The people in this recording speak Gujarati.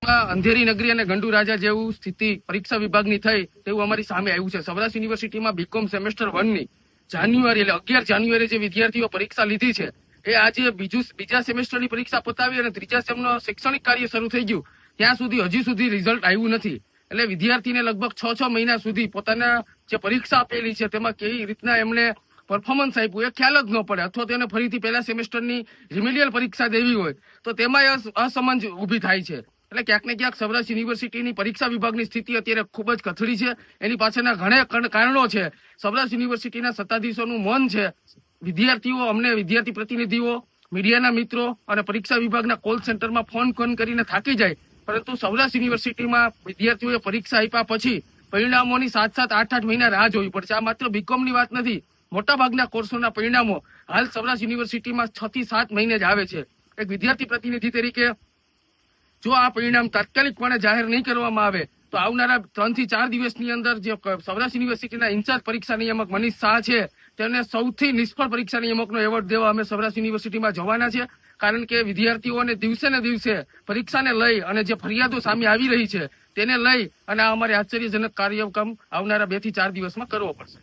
અંધેરી નગરી અને ગંડુ રાજા જેવું સ્થિતિ પરીક્ષા વિભાગની થઈ તેવું અમારી સામે આવ્યું છે. સૌરાષ્ટ્ર યુનિવર્સિટીમાં બીકોમ સેમેસ્ટર 1 ની જાન્યુઆરી એટલે 11 જાન્યુઆરી જે વિદ્યાર્થીઓ પરીક્ષા લીધી છે એ આજે બીજા સેમેસ્ટરની પરીક્ષા પતાવી અને ત્રીજા સેમનો શૈક્ષણિક કાર્ય શરૂ થઈ ગયું ત્યાં સુધી હજી સુધી રિઝલ્ટ આવ્યું નથી. એટલે વિદ્યાર્થીને લગભગ 6 મહિના સુધી પોતાના જે પરીક્ષા આપેલી છે તેમાં કેવી રીતના એમણે પરફોર્મન્સ આપ્યું એ ખ્યાલ જ ન પડે, અથવા તેને ફરીથી પહેલા સેમેસ્ટરની રિમિડિયલ પરીક્ષા દેવી હોય તો તેમાં અસમંજ ઉભી થાય છે. એટલે ક્યાંક ને ક્યાંક સૌરાષ્ટ્ર યુનિવર્સિટીની પરીક્ષા વિભાગની સ્થિતિ અત્યારે ખૂબ જ કથળી છે. એની પાછળના ઘણા કારણો છે. સૌરાષ્ટ્ર યુનિવર્સિટીના સત્તાધીશોનું મૌન છે. વિદ્યાર્થીઓ, અમને વિદ્યાર્થી પ્રતિનિધિઓ, મીડિયાના મિત્રો અને પરીક્ષા વિભાગના કોલ સેન્ટરમાં ફોન કરીને થાકી જાય, પરંતુ સૌરાષ્ટ્ર યુનિવર્સિટીમાં વિદ્યાર્થીઓએ પરીક્ષા આપ્યા પછી પરિણામોની 7-8 મહિના રાહ જોવી પડશે. આ માત્ર બીકોમની વાત નથી. મોટાભાગના કોર્સોના પરિણામો હાલ સૌરાષ્ટ્ર યુનિવર્સિટીમાં 6 થી 7 મહિને જ આવે છે. એક વિદ્યાર્થી પ્રતિનિધિ તરીકે જો આ પરિણામ તાત્કાલિકપણે જાહેર નહીં કરવામાં આવે તો આવનારા 3 થી 4 દિવસની અંદર જે સૌરાષ્ટ્ર યુનિવર્સિટીના ઇન્ચાર્જ પરીક્ષા નિયામક મનીષ શાહ છે તેને સૌથી નિષ્ફળ પરીક્ષા નિયામકનો એવોર્ડ દેવા અમે સૌરાષ્ટ્ર યુનિવર્સિટીમાં જવાના છે. કારણ કે વિદ્યાર્થીઓને દિવસે ને દિવસે પરીક્ષાને લઈ અને જે ફરિયાદો સામે આવી રહી છે તેને લઈ અને અમારે આશ્ચર્યજનક કાર્યક્રમ આવનારા 2 થી 4 દિવસમાં કરવો પડશે.